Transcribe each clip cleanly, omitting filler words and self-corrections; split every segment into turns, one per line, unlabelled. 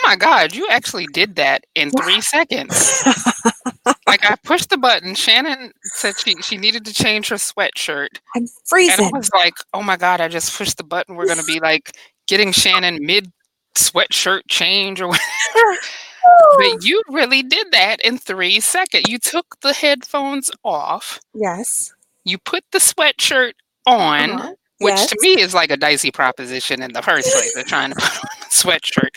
my God, you actually did that in 3 seconds. Like, I pushed the button. Shannon said she needed to change her sweatshirt,
I'm
and I
freezing.
was like, "Oh my God, I just pushed the button. We're gonna be, like, getting Shannon mid-sweatshirt change or whatever." But you really did that in 3 seconds. You took the headphones off,
Yes.
you put the sweatshirt on,
Uh-huh.
which to
Yes.
me is like a dicey proposition in the first place. They're trying to put on a sweatshirt.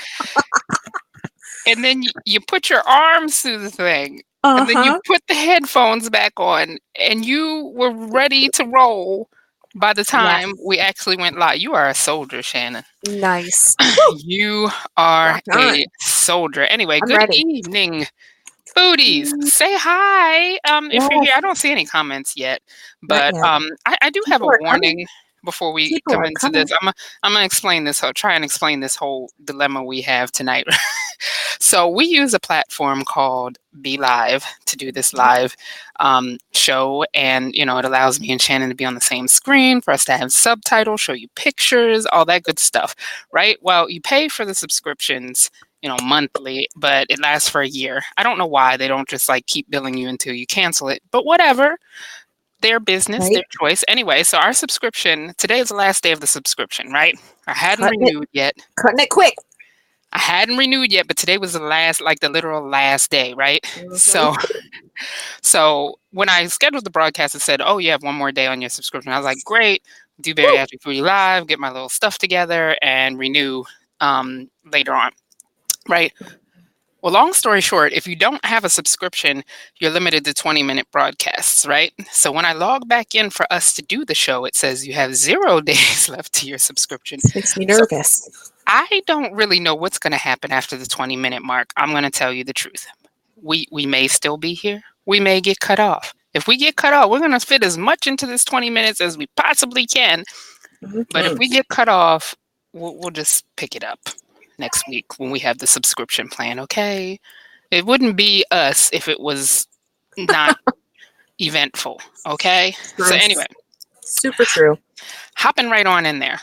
And then you put your arms through the thing, and then you
Uh-huh.
put the headphones back on, and you were ready to roll by the time
Yes.
we actually went live. You are a soldier, Shannon.
Nice. Woo!
You are
Rock
a
on.
soldier. Anyway,
I'm
good
ready.
evening, foodies.
Mm,
Say hi. If you're here, I
yes.
don't see any comments yet,
Not
but
yet.
I do have
People
a
are coming.
warning before we
People
come
are
into this.
coming.
I'm gonna explain this. I'll try and explain this whole dilemma we have tonight. So we use a platform called Be Live to do this
Mhm.
live show, and it allows me and Shannon to be on the same screen for us to have subtitles, show you pictures, all that good stuff, right? Well, you pay for the subscriptions, monthly, but it lasts for a year. I don't know why they don't just like keep billing you until you cancel it, but whatever. Their business,
Right?
their choice. Anyway, so our subscription, today is the last day of the subscription, right? I hadn't
Cutting it,
renewed yet.
cutting it quick.
I hadn't renewed yet, but today was the last, like the literal last day, right?
Mhm.
So when I scheduled the broadcast, it said, "Oh, you have one more day on your subscription." I was like, "Great, do
Woo!
Bariatric Foodie Live, get my little stuff together, and renew later on." Right. Well, long story short, if you don't have a subscription, you're limited to 20-minute broadcasts, right? So when I log back in for us to do the show, it says you have 0 days left to your subscription.
This makes me
So
nervous.
I don't really know what's going to happen after the 20-minute mark. I'm going to tell you the truth. We may still be here. We may get cut off. If we get cut off, we're going to fit as much into this 20 minutes as we possibly can. But if
Mhm.
we get cut off, we'll just pick it up next week when we have the subscription plan, okay? It wouldn't be us if it was not eventful, okay? So
True.
anyway,
Super true.
hopping right on in there.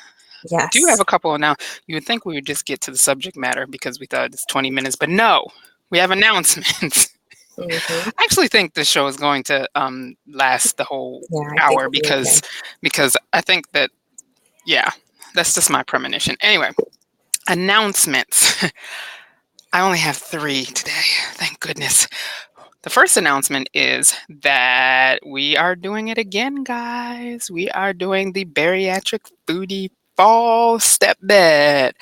Do have
Yes.
a couple now. You would think we would just get to the subject matter because we thought it's 20 minutes, but no, we have announcements.
Mhm.
I actually think this show is going to last the whole
Yeah, I think
hour
it will too.
because I think that, yeah, that's just my premonition. Anyway, announcements. I only have 3 today. Thank goodness. The first announcement is that we are doing it again, guys. We are doing the Bariatric Foodie Fall Step Bed.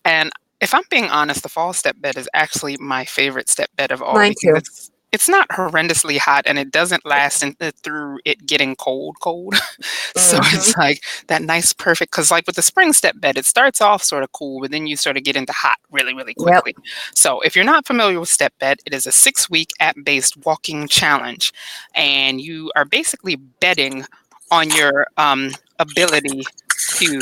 And if I'm being honest, the fall step bed is actually my favorite step bed of all
Mine
because
too.
it's not horrendously hot and it doesn't last through it getting cold. So
Mhm.
it's like that nice, perfect. Because like with the spring step bed, it starts off sort of cool, but then you sort of get into hot really, really
Yep.
quickly. So if you're not familiar with step bed, it is a 6-week app-based walking challenge, and you are basically betting on your ability to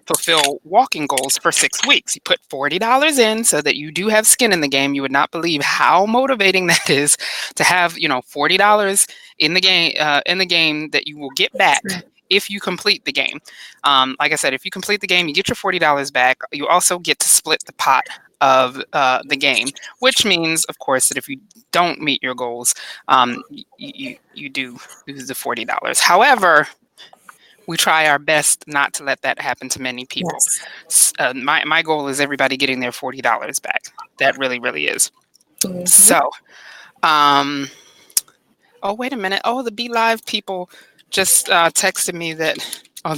fulfill walking goals for 6 weeks. You put $40 in so that you do have skin in the game. You would not believe how motivating that is to have, $40 in the game that you will get back if you complete the game. Like I said, if you complete the game, you get your $40 back. You also get to split the pot of the game, which means, of course, that if you don't meet your goals, you do lose the $40. However, we try our best not to let that happen to many people.
Yes.
My goal is everybody getting their $40 back. That really, really is.
Mhm.
So, um, oh, wait a minute. Oh, the Be Live people just texted me that, oh,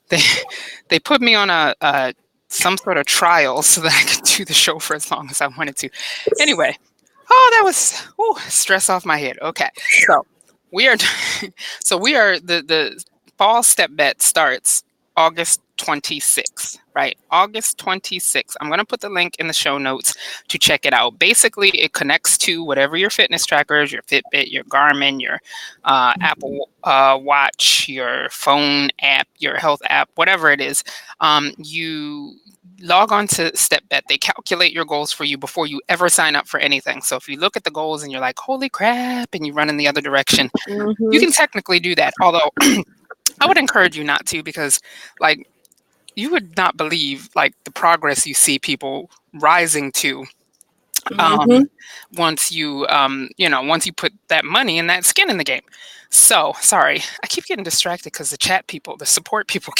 they, they put me on a some sort of trial so that I could do the show for as long as I wanted to. Anyway, oh, that was stress off my head. Okay, so we are the fall step bet starts August 26th, right? August 26th. I'm going to put the link in the show notes to check it out. Basically, it connects to whatever your fitness tracker is, your Fitbit, your Garmin, your Apple Watch, your phone app, your health app, whatever it is. You log on to StepBet. They calculate your goals for you before you ever sign up for anything. So if you look at the goals and you're like, holy crap, and you run in the other direction, you
Mhm.
can technically do that. Although I would encourage you not to because, like, you would not believe like the progress you see people rising to um,
Mm-hmm.
once you put that money and that skin in the game. So sorry, I keep getting distracted because the support people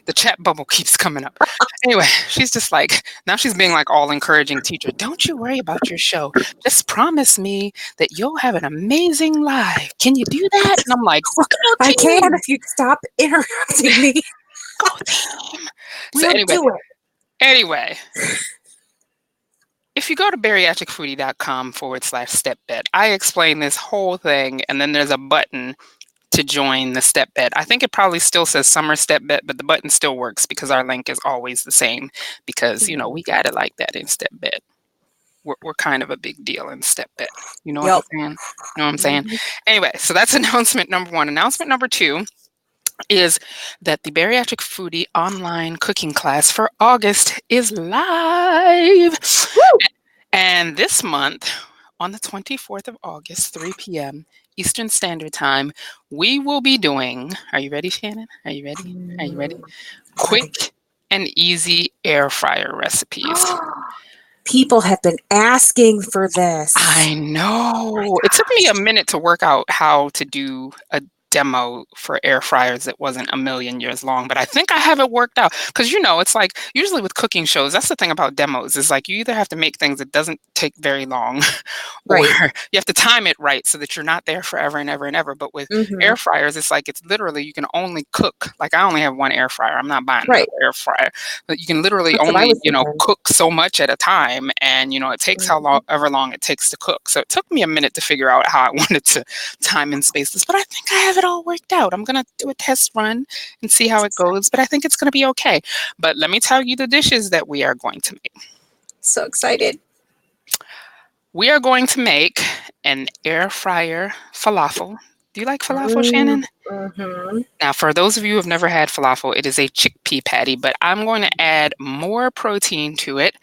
the chat bubble keeps coming up. Anyway, she's just like, now she's being like all encouraging teacher. Don't you worry about your show. Just promise me that you'll have an amazing live. Can you do that? And I'm like, go
I can
team,
if you stop interrupting me.
go team. So
We'll do it.
anyway, if you go to bariatricfoodie.com/step bed, I explain this whole thing, and then there's a button to join the step bed. I think it probably still says summer step bed, but the button still works because our link is always the same because, we got it like that in step bed. We're kind of a big deal in step bed. You know what I'm
Yep.
saying? You know what I'm saying?
Mhm.
Anyway, so that's announcement number one. Announcement number two is that the Bariatric Foodie online cooking class for August is live.
Woo!
And this month, on the 24th of August, 3 p.m. Eastern Standard Time, we will be doing, are you ready, Shannon? Are you ready? Are you ready?
Ready.
Quick and easy air fryer recipes.
People have been asking for this.
I know. It took me a minute to work out how to do a demo for air fryers that wasn't a million years long, but I think I have it worked out. Because it's like usually with cooking shows, that's the thing about demos is like you either have to make things that doesn't take very long, or
Right.
you have to time it right so that you're not there forever and ever and ever. But with
Mm-hmm.
air fryers, it's like it's literally you can only cook. Like I only have one air fryer. I'm not buying another
Right.
air fryer. But you can literally
That's what I
only,
was thinking.
cook so much at a time, and it takes however long it takes to cook. So it took me a minute to figure out how I wanted to time and space this, but I think I have it all worked out. I'm gonna do a test run and see how it goes, but I think it's gonna be okay. But let me tell you the dishes that we are going to make.
So excited.
We are going to make an air fryer falafel. Do you like falafel, Shannon?
Mm-hmm.
Now, for those of you who have never had falafel, it is a chickpea patty, but I'm going to add more protein to it,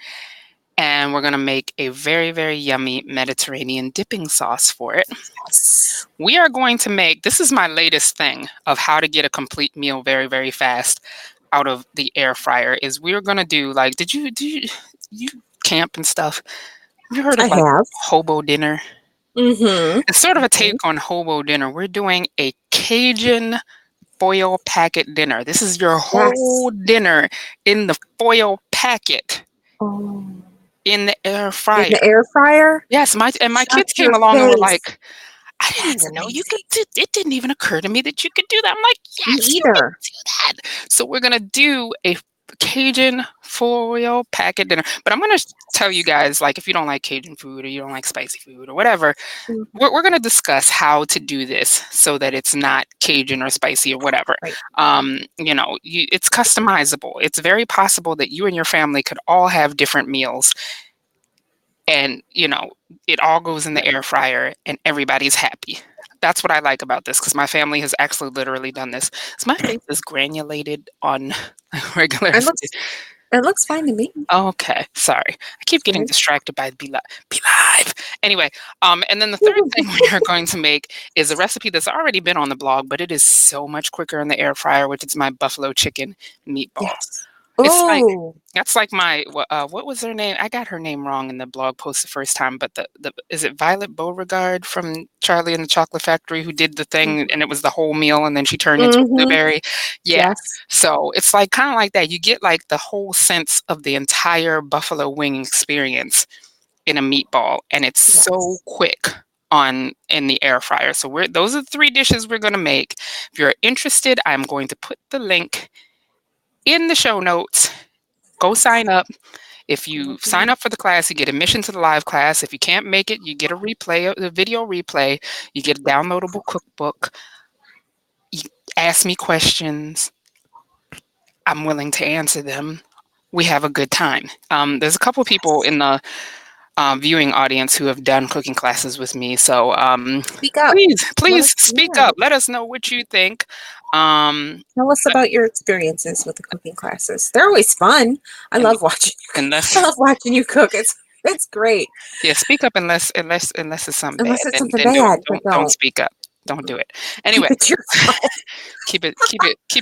and we're going to make a very, very yummy Mediterranean dipping sauce for it.
Yes.
We are going to make, this is my latest thing of how to get a complete meal very, very fast out of the air fryer, is we're going to do like, you camp and stuff? Have you heard
I
of like
have.
hobo dinner?
Mm-hmm.
It's sort of a take on hobo dinner. We're doing a Cajun foil packet dinner. This is your whole dinner in the foil packet
Oh.
in the air
In
fryer.
the air fryer?
Yes, my
Shut
kids came
your
along and were
face.
like, I didn't
That's
even know you
amazing.
could do, it didn't even occur to me that you could do that. I'm like,
Me
yes, you can
either.
do that. So we're gonna do a Cajun foil packet dinner. But I'm gonna tell you guys, like, if you don't like Cajun food or you don't like spicy food or whatever,
Mhm.
we're gonna discuss how to do this so that it's not Cajun or spicy or whatever.
Right.
It's customizable. It's very possible that you and your family could all have different meals, and it all goes in the air fryer and everybody's happy. That's what I like about this because my family has actually literally done this. So my face is granulated on regular.
It looks fine to me.
Okay, sorry. I keep getting
Sorry.
distracted by Be Live. Anyway, and then the third thing we are going to make is a recipe that's already been on the blog, but it is so much quicker in the air fryer, which is my buffalo chicken meatballs.
Yes.
It's like
Oh.
that's like my what was her name? I got her name wrong in the blog post the first time, but the is it Violet Beauregard from Charlie and the Chocolate Factory who did the thing and it was the whole meal and then she turned into a
Mm-hmm.
blueberry? Yeah.
Yes.
So it's like kind of like that. You get like the whole sense of the entire buffalo wing experience in a meatball, and it's so quick in the air fryer. So those are the three dishes we're going to make. If you're interested, I'm going to put the link in the show notes. Go sign up. If you sign up for the class, you get admission to the live class. If you can't make it, you get a video replay. You get a downloadable cookbook. You ask me questions. I'm willing to answer them. We have a good time. There's a couple people in the viewing audience who have done cooking classes with me. So
Speak up.
please speak up. Let us know what you think.
Tell us about your experiences with the cooking classes. They're always fun. I love watching. I love watching you cook. It's great.
Yeah, speak up unless it's something bad.
Unless it's
Then,
something
then
bad, but
don't speak up. Don't do it.
keep
Anyway,
it to yourself.
keep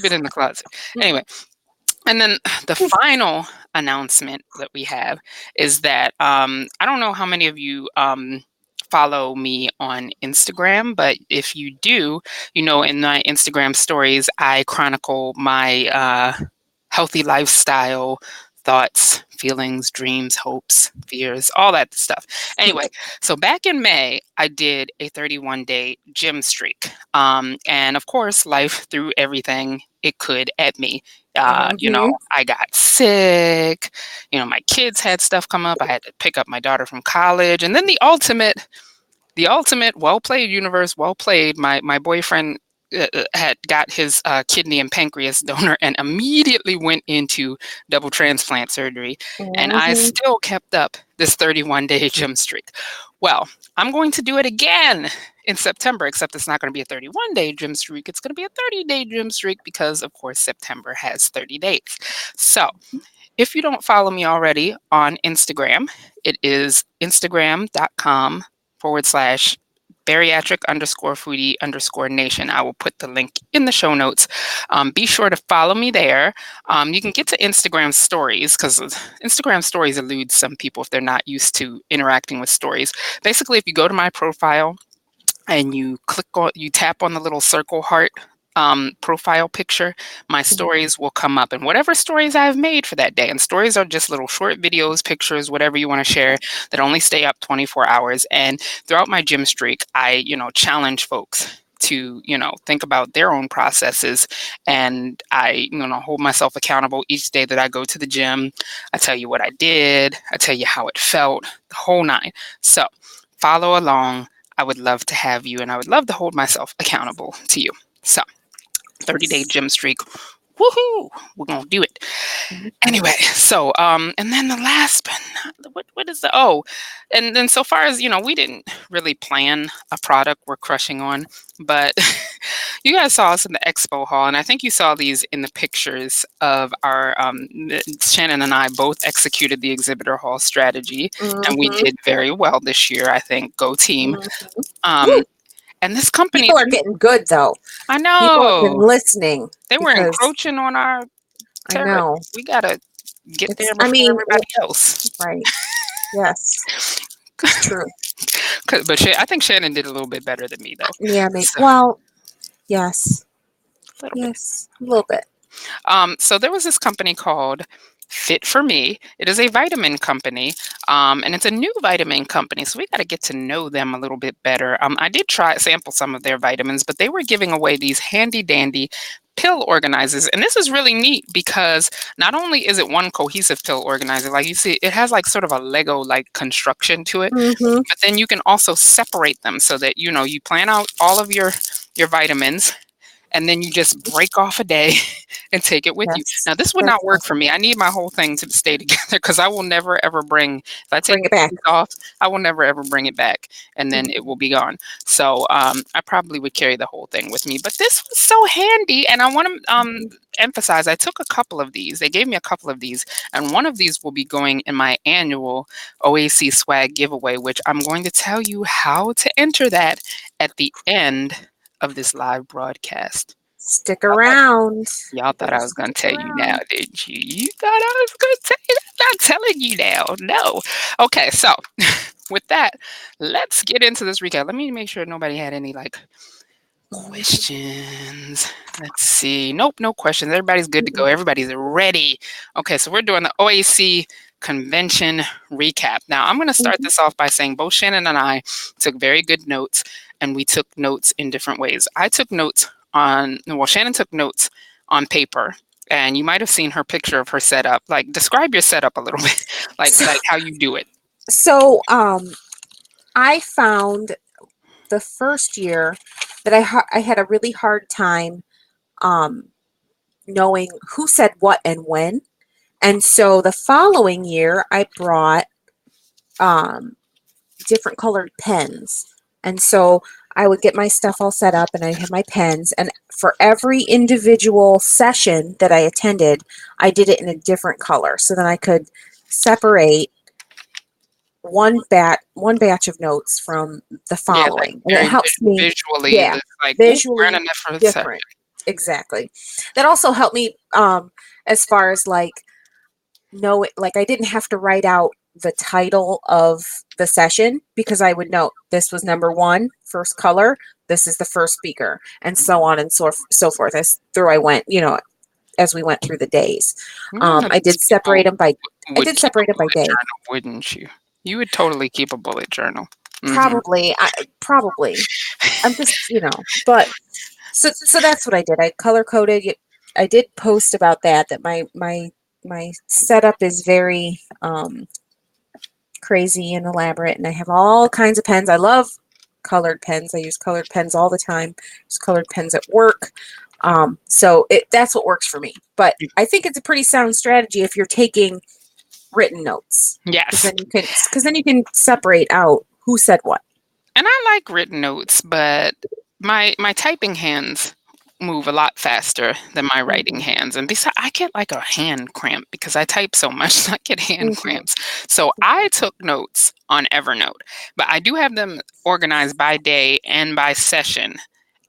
it in the closet. Anyway, And then the final announcement that we have is that I don't know how many of you follow me on Instagram, but if you do, in my Instagram stories, I chronicle my healthy lifestyle, thoughts, feelings, dreams, hopes, fears, all that stuff. Anyway, so back in May, I did a 31-day gym streak. And of course, life threw everything it could at me.
Mm-hmm.
I got sick. My kids had stuff come up. I had to pick up my daughter from college. And then the ultimate, well played, universe, well played. My boyfriend had got his kidney and pancreas donor and immediately went into double transplant surgery. And I
Mm-hmm.
still kept up this 31-day gym streak. Well, I'm going to do it again in September, except it's not going to be a 31-day gym streak. It's going to be a 30-day gym streak because, of course, September has 30 days. So if you don't follow me already on Instagram, it is instagram.com/bariatric_foodie_nation. I will put the link in the show notes. Be sure to follow me there. You can get to Instagram stories because Instagram stories elude some people if they're not used to interacting with stories. Basically, if you go to my profile and you tap on the little circle heart profile picture, my stories will come up, and whatever stories I've made for that day. And stories are just little short videos, pictures, whatever you want to share that only stay up 24 hours. And throughout my gym streak, I, challenge folks to, think about their own processes. And I, hold myself accountable each day that I go to the gym. I tell you what I did, I tell you how it felt, the whole nine. So follow along. I would love to have you, and I would love to hold myself accountable to you. So 30-day gym streak. Woohoo! We're gonna do it. Anyway, so and then the last, but not, what is and then so far as we didn't really plan a product we're crushing on, but you guys saw us in the expo hall, and I think you saw these in the pictures of our Shannon and I both executed the exhibitor hall strategy, and we
Mm-hmm.
did very well this year. I think go team.
Mm-hmm.
Um, and this company,
People are getting good though.
I
People have been
know
listening
they were
because
encroaching on our
I
territory.
know
We gotta get
it's.
there
I
before
mean,
everybody else.
right? Yes, it's true.
But I think Shannon did a little bit better than me, though.
Yeah, maybe.
So,
Well, yes,
a little bit.
yes, a little bit.
So there was this company called Fit for Me. It is a vitamin company, and it's a new vitamin company. So we got to get to know them a little bit better. I did sample some of their vitamins, but they were giving away these handy dandy pill organizers. And this is really neat because not only is it one cohesive pill organizer, like you see, it has like sort of a Lego like construction to it,
Mm-hmm.
but then you can also separate them so that you plan out all of your vitamins, and then you just break off a day and take it with you.
Yes,
Now, this would
that's
not work for
awesome.
me. I need my whole thing to stay together because I will never ever if I take
Bring it back.
these off, I will never ever bring it back, and then
Mhm.
it will be gone. So I probably would carry the whole thing with me. But this was so handy, and I want to emphasize I took a couple of these. They gave me a couple of these, and one of these will be going in my annual OAC swag giveaway, which I'm going to tell you how to enter that at the end of this live broadcast.
Stick
Y'all thought,
around.
y'all thought
Better
I was going
stick
to tell you now,
around.
didn't you? You thought I was going to tell you. I'm not telling you now. No. Okay, so with that, let's get into this recap. Let me make sure nobody had any questions. Let's see. Nope, no questions. Everybody's good to go. Everybody's ready. Okay, so we're doing the OAC convention recap. Now, I'm going to start this off by saying both Shannon and I took very good notes, and we took notes in different ways. Shannon took notes on paper, and you might have seen her picture of her setup. Like, describe your setup a little bit,
So,
like how you do it.
so I found the first year that I had a really hard time um, knowing who said what and when. And so the following year, I brought um, different colored pens. And so I would get my stuff all set up and I had my pens. And for every individual session that I attended, I did it in a different color. So then I could separate one batch of notes from the
Yeah, like
following. And it
very
helps me,
visually,
yeah,
it's like, oop, we're in
visually
a different section.
different. Exactly. That also helped me as far as like know it, like I didn't have to write out the title of the session because I would know this was number one, first color, this is the first speaker, and so on and so forth as through I went, as we went through the days. I
These
did separate
people
them by I
would
did
keep a
separate them by
bullet
day.
journal, wouldn't you? You would totally keep a bullet journal. Hmm.
Probably. I'm just, but so that's what I did. I color coded. I did post about that my setup is very crazy and elaborate, and I have all kinds of pens. I love colored pens. I use colored pens all the time. Use colored pens at work. So that's what works for me. But I think it's a pretty sound strategy if you're taking written notes, because
Yes.
then you can separate out who said what.
And I like written notes, but my typing hands move a lot faster than my writing
Hmm.
hands. And besides, I get like a hand cramp because I type so much. I get hand
Hmm.
cramps. So I took notes on Evernote, but I do have them organized by day and by session.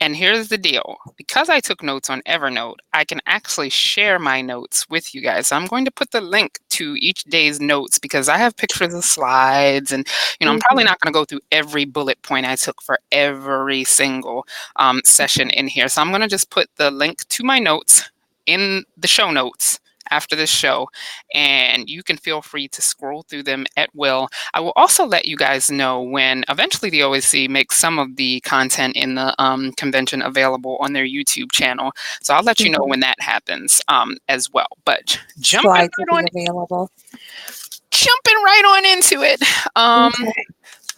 And here's the deal. Because I took notes on Evernote, I can actually share my notes with you guys. So I'm going to put the link to each day's notes because I have pictures of slides and I'm probably
Hmm.
not going to go through every bullet point I took for every single session in here. So I'm going to just put the link to my notes in the show notes after this show, and you can feel free to scroll through them at will. I will also let you guys know when eventually the OAC makes some of the content in the convention available on their YouTube channel. So I'll let you know
Hmm.
when that happens as well. But
Slides will be available.
jumping right on into it.
Okay.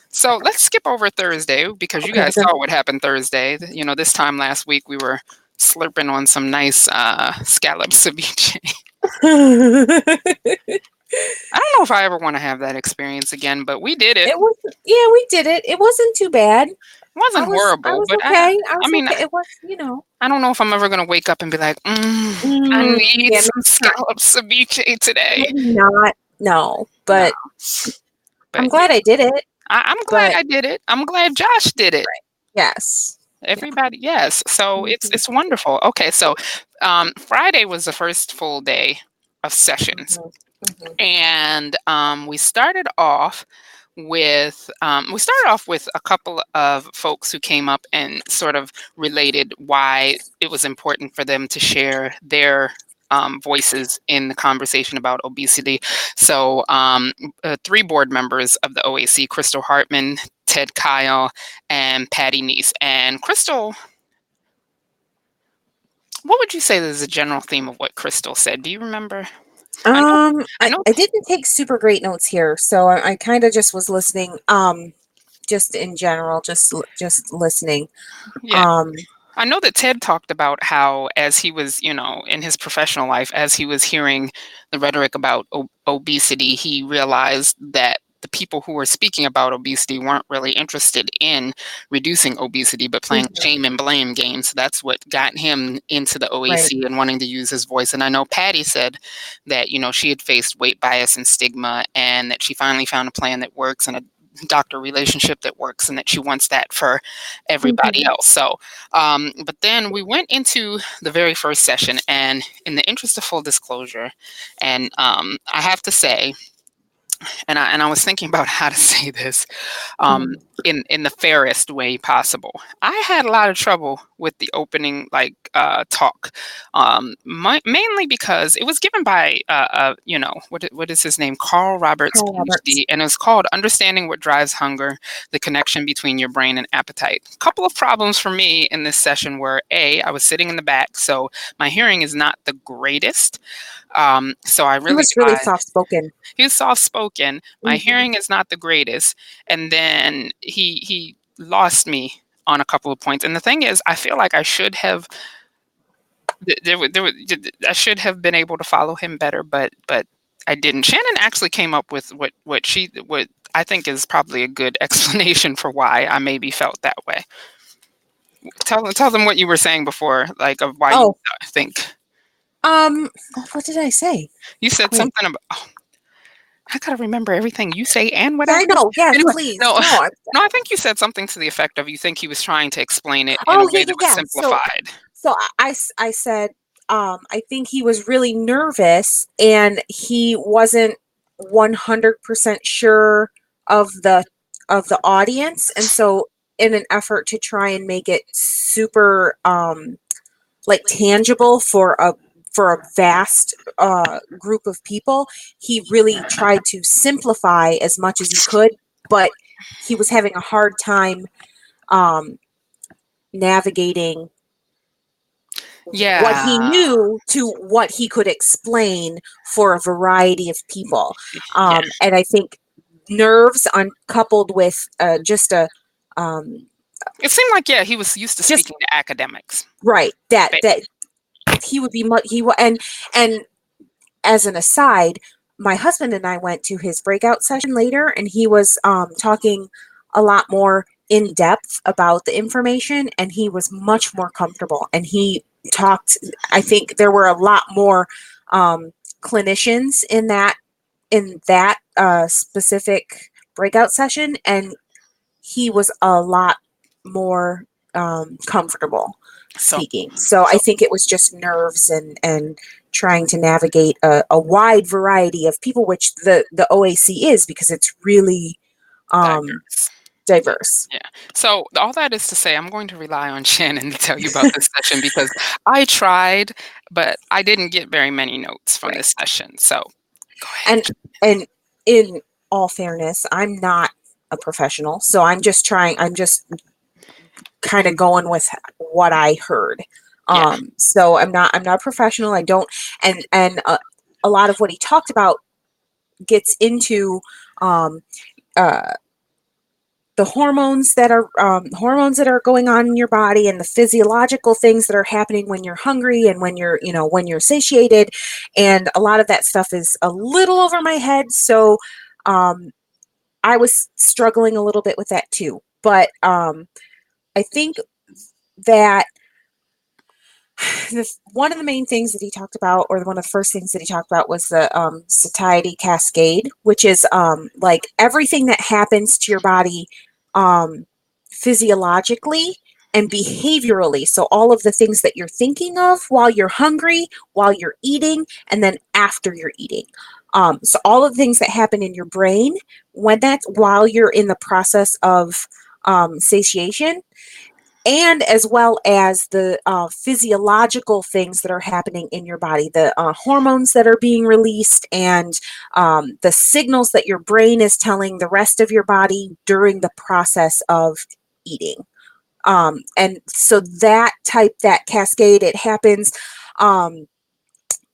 So let's skip over Thursday because you
Okay.
guys saw what happened Thursday. This time last week we were slurping on some nice scallop ceviche. I don't know if I ever want to have that experience again, but we did it.
It was, yeah, we did it. It wasn't too bad.
It wasn't
I
horrible,
was
but
okay. I
I
was
mean,
okay. It was,
I don't know if I'm ever gonna wake up and be like, I need
yeah,
some scallop ceviche today.
maybe not. No,
No,
but I'm
but
glad I did it.
I'm glad
But
I did it. I'm glad Josh did it.
right. Yes. Yeah.
Everybody, yes. So it's
Hmm.
it's wonderful. Okay, so Friday was the first full day of sessions,
Hmm. Hmm.
and we started off with a couple of folks who came up and sort of related why it was important for them to share their voices in the conversation about obesity. So, three board members of the OAC: Crystal Hartman, Ted Kyle, and Patty Neese. And Crystal, what would you say is the general theme of what Crystal said? Do you remember? I know, I know.
I didn't take super great notes here, so I kind of just was listening. Just in general, just listening.
Yeah,
Um,
I know that Ted talked about how, as he was, in his professional life, as he was hearing the rhetoric about obesity, he realized that the people who were speaking about obesity weren't really interested in reducing obesity, but playing
mhm,
shame and blame games. So that's what got him into the
right.
OAC and wanting to use his voice. And I know Patty said that, she had faced weight bias and stigma, and that she finally found a plan that works and a doctor relationship that works, and that she wants that for everybody
Mhm,
else. So but then we went into the very first session, and in the interest of full disclosure, and I have to say, and I was thinking about how to say this um,
mhm,
in the fairest way possible. I had a lot of trouble with the opening talk, mainly because it was given by what is his name, Carl Roberts,
Carl Roberts.
PhD, and it was called "Understanding What Drives Hunger: The Connection Between Your Brain and Appetite." A couple of problems for me in this session were: I was sitting in the back, so my hearing is not the greatest. So I
He
really
was really soft spoken.
he was soft spoken. My
Mhm.
hearing is not the greatest, and then he lost me on a couple of points. And the thing is, I feel like I should have I should have been able to follow him better, but I didn't. Shannon actually came up with what I think is probably a good explanation for why I maybe felt that way. Tell them what you were saying before, like of why you
Oh,
think
um, what did I say?
you said
Wait.
something about. I gotta remember everything you say and what
Yeah,
I
I
say.
know. Yes,
Anyway,
please.
no,
No.
no, I think you said something to the effect of you think he was trying to explain it in a
Oh,
way
yeah,
that was
yeah.
simplified.
So I said I think he was really nervous and he wasn't 100% sure of the audience, and so in an effort to try and make it super like tangible for a vast group of people, he really tried to simplify as much as he could, but he was having a hard time um, navigating what he
Yeah.
knew to what he could explain for a variety of people.
Yeah.
And I think nerves uncoupled with just a um,
It seemed like, yeah, he was used to
just
speaking to academics.
right that he would be and as an aside, my husband and I went to his breakout session later, and he was talking a lot more in depth about the information, and he was much more comfortable. And he talked. I think there were a lot more clinicians in that specific breakout session, and he was a lot more comfortable
So,
speaking. So I
so
think it was just nerves and trying to navigate a wide variety of people, which the OAC is because it's really um,
diverse. Yeah.
diverse.
Yeah. So all that is to say, I'm going to rely on Shannon to tell you about this session because I tried, but I didn't get very many notes from
Right.
this session. So go
And
ahead.
and in all fairness, I'm not a professional, so I'm just kind of going with what I heard.
Yeah.
So I'm not a professional. I don't and a lot of what he talked about gets into um, uh, the hormones that are going on in your body and the physiological things that are happening when you're hungry and when you're when you're satiated, and a lot of that stuff is a little over my head. So um, I was struggling a little bit with that too. But I think that one of the main things that he talked about, or one of the first things that he talked about, was the satiety cascade, which is like everything that happens to your body um, physiologically and behaviorally. So all of the things that you're thinking of while you're hungry, while you're eating, and then after you're eating. So all of the things that happen in your brain when that's while you're in the process of satiation, and as well as the physiological things that are happening in your body, the hormones that are being released, and the signals that your brain is telling the rest of your body during the process of eating. And so that cascade, it happens. Um,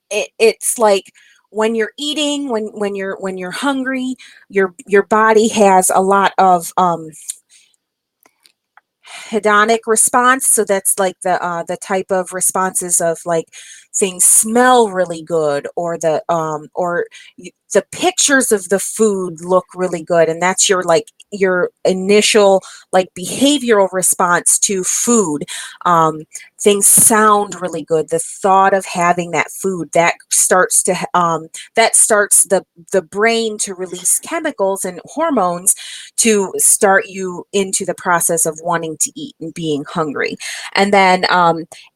it's like when you're eating, when you're hungry, your body has a lot of hedonic response. So that's like the type of responses of like things smell really good, or the pictures of the food look really good, and that's your like your initial like behavioral response to food. Things sound really good. The thought of having that food, that starts the brain to release chemicals and hormones to start you into the process of wanting to eat and being hungry. And then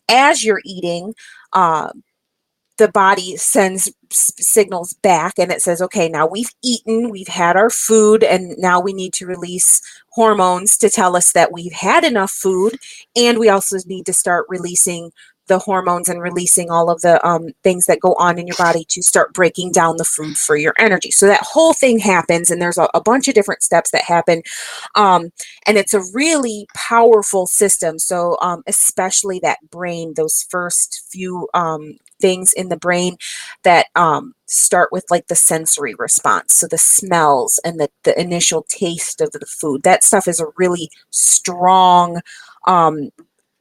as you're eating, uh, the body sends signals back, and it says, okay, now we've eaten, we've had our food, and now we need to release hormones to tell us that we've had enough food. And we also need to start releasing the hormones and releasing all of the things that go on in your body to start breaking down the food for your energy. So that whole thing happens, and there's a bunch of different steps that happen. Um, and it's a really powerful system. So especially that brain, those first few things in the brain that start with like the sensory response. So the smells and the initial taste of the food, that stuff is a really um,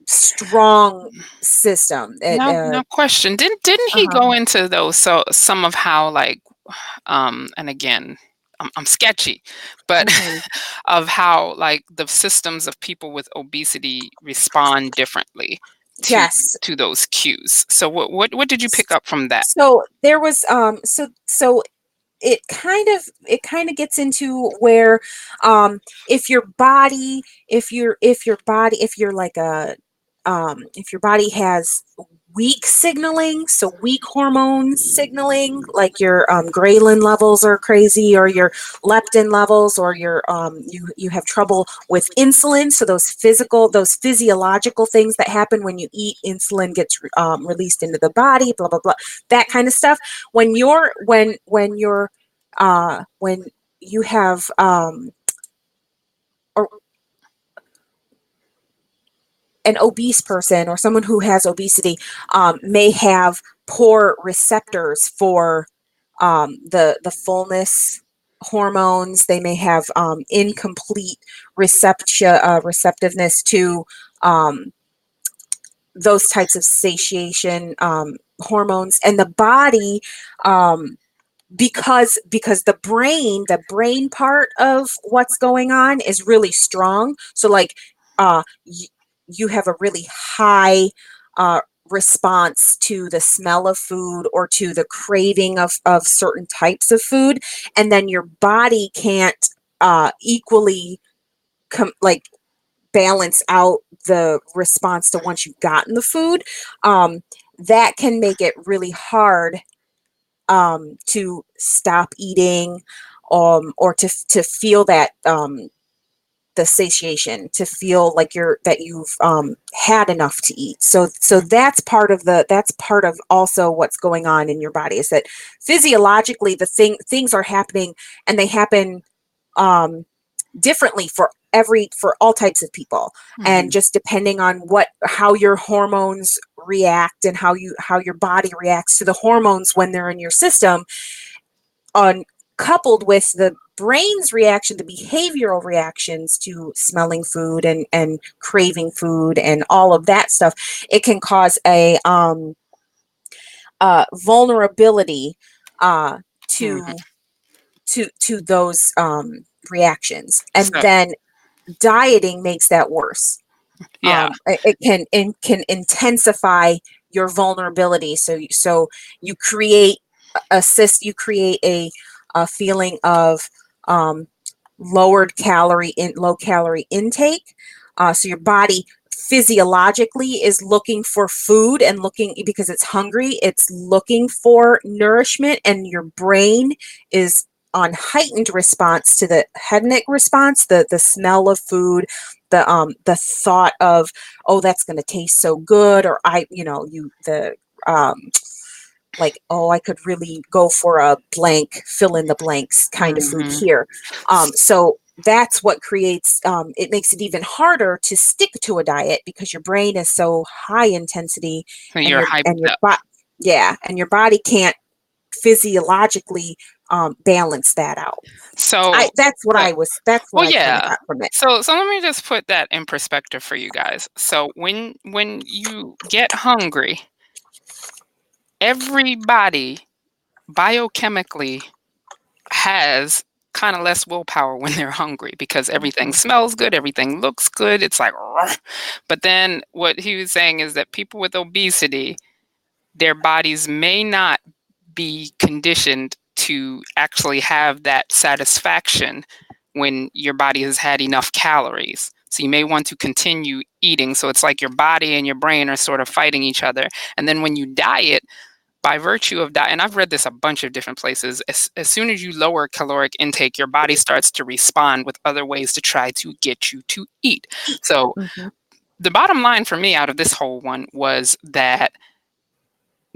strong system.
Now question. Didn't he
Uh-huh.
go into those, so some of how, like, and again, I'm sketchy, but
Mhm.
of how like the systems of people with obesity respond differently to
Yes.
those cues. So what did you pick up from that?
So there was so it kind of gets into where if your body if your body if you're like a if your body has weak signaling, so weak hormones signaling, like your ghrelin levels are crazy, or your leptin levels, or your you have trouble with insulin. So those physiological things that happen when you eat, insulin gets released into the body, blah blah blah, that kind of stuff. When you have or an obese person or someone who has obesity may have poor receptors for the fullness hormones. They may have incomplete receptiveness to those types of satiation hormones, and the body, because the brain part of what's going on is really strong. So like you have a really high response to the smell of food or to the craving of certain types of food, and then your body can't equally like balance out the response to once you've gotten the food. That can make it really hard to stop eating, or to feel that the satiation, to feel like you've had enough to eat. So that's part of also what's going on in your body, is that physiologically things are happening, and they happen differently for all types of people, and just depending on how your hormones react, and how your body reacts to the hormones when they're in your system, on coupled with the brain's reaction, the behavioral reactions to smelling food and craving food and all of that stuff, it can cause a vulnerability to
Mhm.
those reactions, and
So
then dieting makes that worse.
yeah.
It can intensify your vulnerability. So you create you create a feeling of um, low calorie intake. So your body physiologically is looking for food, and looking because it's hungry. It's looking for nourishment, and your brain is on heightened response to the hedonic response, the smell of food, the thought of, oh, that's going to taste so good, or um like, oh, I could really go for a blank, fill in the blanks kind of food
Mhm.
here. So that's what creates, it makes it even harder to stick to a diet, because your brain is so high intensity,
So
and
you're hyped up.
yeah, and your body can't physiologically balance that out.
So so
That's what
well,
I kind of
yeah.
got from it.
So let me just put that in perspective for you guys. So when you get hungry, everybody biochemically has kind of less willpower when they're hungry, because everything
Mhm.
smells good, everything looks good. It's like, "Rrr." But then what he was saying is that people with obesity, their bodies may not be conditioned to actually have that satisfaction when your body has had enough calories. So you may want to continue eating. So it's like your body and your brain are sort of fighting each other. And then when you diet, by virtue of that, and I've read this a bunch of different places, as soon as you lower caloric intake, your body starts to respond with other ways to try to get you to eat. So
Mhm.
the bottom line for me out of this whole one was that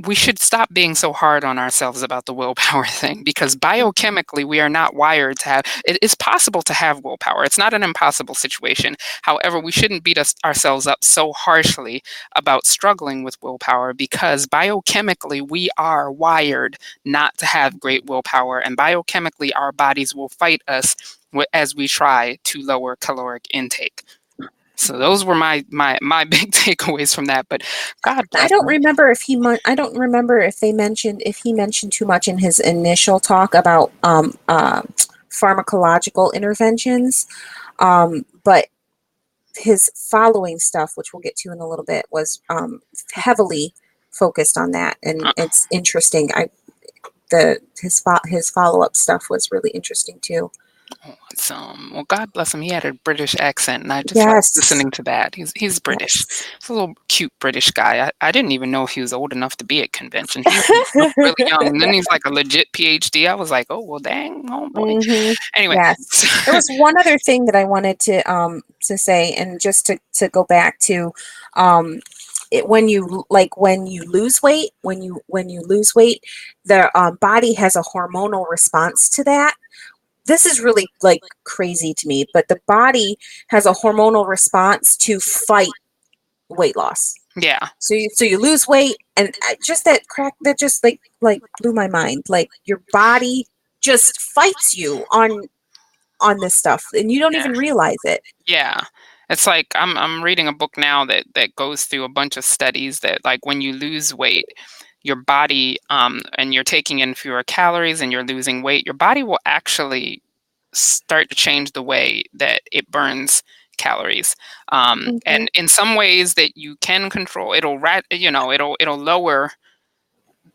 we should stop being so hard on ourselves about the willpower thing, because
Mhm.
biochemically we are not wired to have it. Is possible to have willpower. It's not an impossible situation. However, we shouldn't beat ourselves up so harshly about struggling with willpower, because biochemically we are wired not to have great willpower, and biochemically our bodies will fight us as we try to lower caloric intake. So those were my big takeaways from that. But God
I
bless
don't
him.
remember if I don't remember if he mentioned too much in his initial talk about pharmacological interventions, but his following stuff, which we'll get to in a little bit, was heavily focused on that, and
Uh,
it's interesting. His follow up stuff was really interesting too.
Awesome. Well, God bless him. He had a British accent, and I just like
Yes.
listening to that. He's British.
Yes.
He's a little cute British guy. I didn't even know if he was old enough to be at convention. He looked really young, and then he's like a legit PhD. I was like, oh well, dang, oh boy.
Hmm.
Anyway,
Yes. There was one other thing that I wanted to say, and just to go back to when you when you lose weight, when you lose weight, the body has a hormonal response to that. This is really like crazy to me, but the body has a hormonal response to fight weight loss.
yeah,
So you lose weight, and just that crack that just like blew my mind. Like your body just fights you on this stuff, and you don't
yeah.
even realize it.
Yeah. It's like I'm reading a book now that goes through a bunch of studies that like when you lose weight, your body and you're taking in fewer calories and you're losing weight, your body will actually start to change the way that it burns calories.
Hmm.
And in some ways that you can control, it'll lower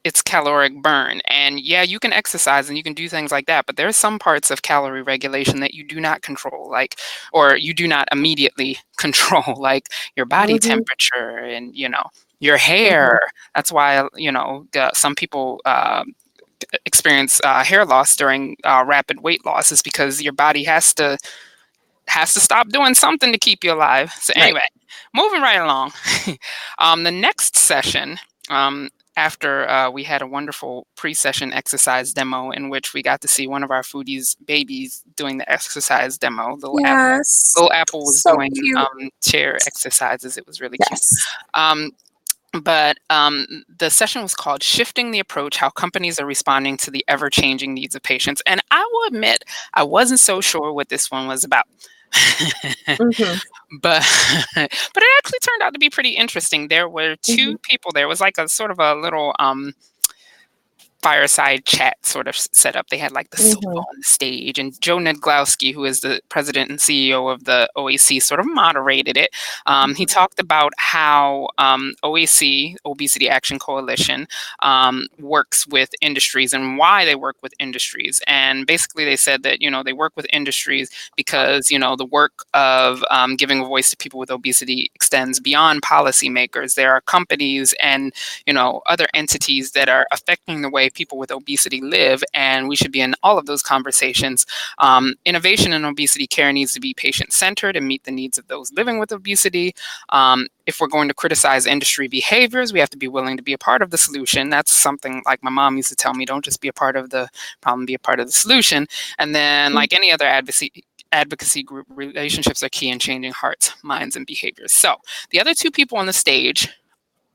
its caloric burn. And yeah, you can exercise and you can do things like that, but there's some parts of calorie regulation that you do not control, like, or you do not immediately control, like your body
Hmm.
temperature and, your
Hmm.
hair. That's why, some people experience hair loss during rapid weight loss is because your body has to stop doing something to keep you alive. So
Right.
anyway, moving right along. The next session, after we had a wonderful pre-session exercise demo in which we got to see one of our foodies' babies doing the exercise demo. Little Apple.
Yes.
Little Apple was
So
doing
cute.
chair exercises. It was really cute.
Yes.
Um, but the session was called Shifting the Approach, How Companies Are Responding to the Ever-Changing Needs of Patients. And I will admit, I wasn't so sure what this one was about.
Hmm.
But but it actually turned out to be pretty interesting. There were
Hmm.
two people. There was like a sort of a little fireside chat sort of set up. They had like the sofa
Hmm.
on the stage, and Joe Nedglowski, who is the president and CEO of the OAC, sort of moderated it. He talked about how OAC, Obesity Action Coalition, works with industries and why they work with industries. And basically, they said that they work with industries because the work of giving a voice to people with obesity extends beyond policymakers. There are companies and other entities that are affecting the way people with obesity live, and we should be in all of those conversations. Innovation in obesity care needs to be patient-centered and meet the needs of those living with obesity. If we're going to criticize industry behaviors, we have to be willing to be a part of the solution. That's something like my mom used to tell me, don't just be a part of the problem, be a part of the solution. And then, like any other advocacy group, relationships are key in changing hearts, minds, and behaviors. So the other two people on the stage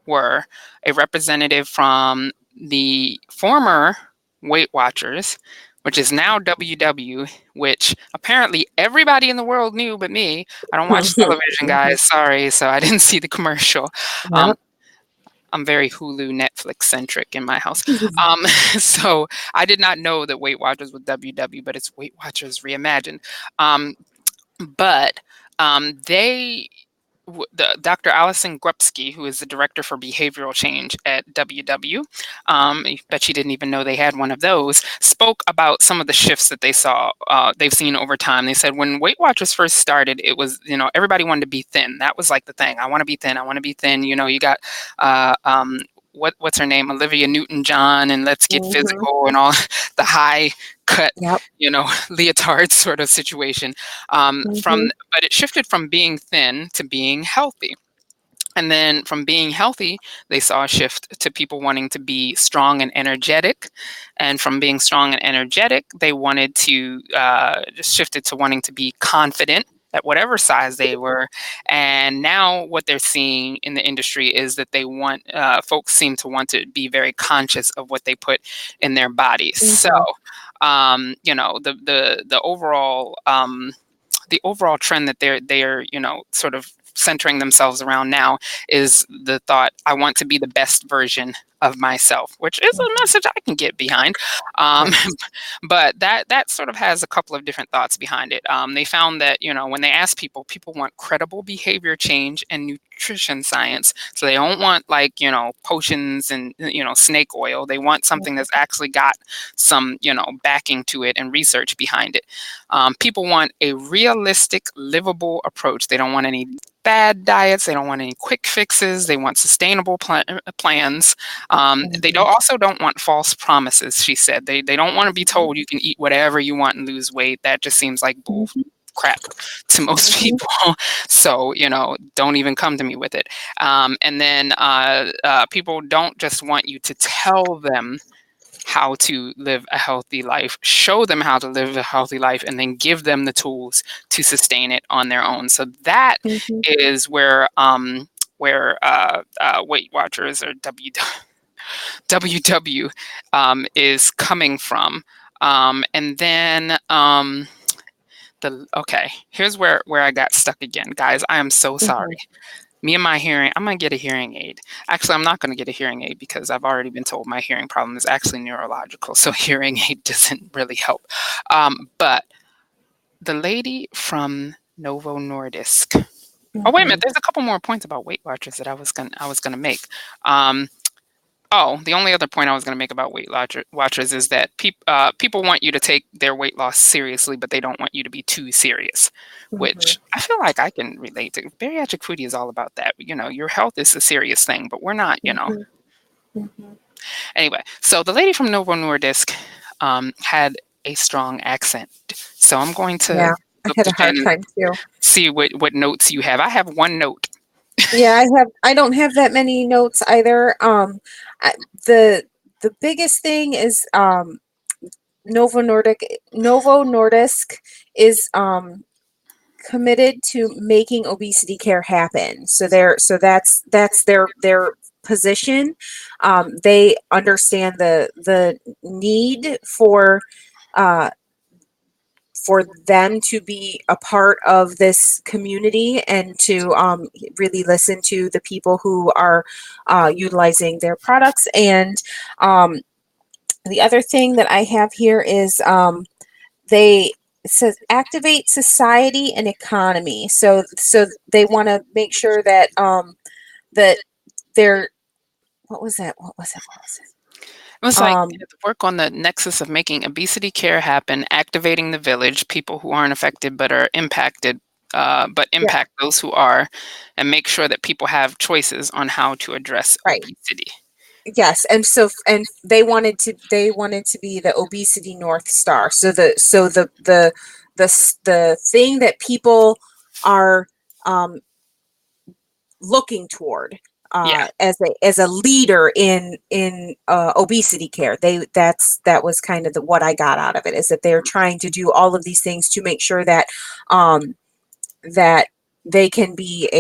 were a representative from the former Weight Watchers, which is now WW, which apparently everybody in the world knew but me. I don't watch
Hmm.
television,
Hmm.
guys. Sorry, so I didn't see the commercial. Um,
Yep.
I'm very Hulu, Netflix centric in my house. Um, so I did not know that Weight Watchers was WW, but it's Weight Watchers Reimagined. Um, but they Dr. Alison Grubsky, who is the director for behavioral change at WW, I bet she didn't even know they had one of those, spoke about some of the shifts that they've seen over time. They said when Weight Watchers first started, it was, everybody wanted to be thin. That was like the thing. I want to be thin. I want to be thin. You got, what's her name? Olivia Newton-John and Let's Get
Hmm.
Physical and all the high cut,
Yep.
leotard sort of situation.
Hmm.
But it shifted from being thin to being healthy. And then from being healthy, they saw a shift to people wanting to be strong and energetic. And from being strong and energetic, they wanted to just shifted to wanting to be confident at whatever size they were. And now what they're seeing in the industry is that folks seem to want to be very conscious of what they put in their bodies. So,
Hmm.
the overall trend that they're sort of centering themselves around now is the thought, I want to be the best version of myself, which is a message I can get behind. Um,
Right.
but that sort of has a couple of different thoughts behind it. They found that, when they ask people, people want credible behavior change and nutrition science. So they don't want like, potions and, snake oil. They want something that's actually got some, backing to it and research behind it. People want a realistic, livable approach. They don't want any bad diets. They don't want any quick fixes. They want sustainable plans. They
Mhm.
also don't want false promises, she said. They don't want to be told you can eat whatever you want and lose weight. That just seems like bull
Mhm.
crap to most
Mhm.
people. So, don't even come to me with it. And then people don't just want you to tell them how to live a healthy life, show them how to live a healthy life, and then give them the tools to sustain it on their own. So that
Mhm.
is where Weight Watchers, or WW, is coming from. And then here's where I got stuck again, guys. I am so sorry.
Mhm.
Me and my hearing, I'm going to get a hearing aid. Actually, I'm not going to get a hearing aid because I've already been told my hearing problem is actually neurological. So hearing aid doesn't really help. But the lady from Novo Nordisk. Oh, wait a minute.
Mhm.
There's a couple more points about Weight Watchers that I was gonna make. Um, the only other point I was going to make about Watchers is that people want you to take their weight loss seriously, but they don't want you to be too serious,
Mhm.
which I feel like I can relate to. Bariatric foodie is all about that. Your health is a serious thing, but we're not.
Mhm. Mhm.
Anyway, so the lady from Novo Nordisk had a strong accent. So I'm going to
Yeah, I
look
had
to
a hard
Shannon,
time too.
see what notes you have. I have one note.
Yeah, I don't have that many notes either. I, the the biggest thing is Novo Nordisk is committed to making obesity care happen. So that's their position. They understand the need uh, for them to be a part of this community and to really listen to the people who are utilizing their products. And um, the other thing that I have here is they it says activate society and economy. So they want to make sure that that they're what was that? What was it? What was it?
It was like
Um,
work on the nexus of making obesity care happen, activating the village, people who aren't affected but are impacted, but
yeah,
impact those who are, and make sure that people have choices on how to address
right.
obesity.
Yes, and they wanted to be the obesity North Star. So the thing that people are um, looking toward
Yeah,
as a leader in obesity care. That was kind of what I got out of it, is that they're trying to do all of these things to make sure um, that they can be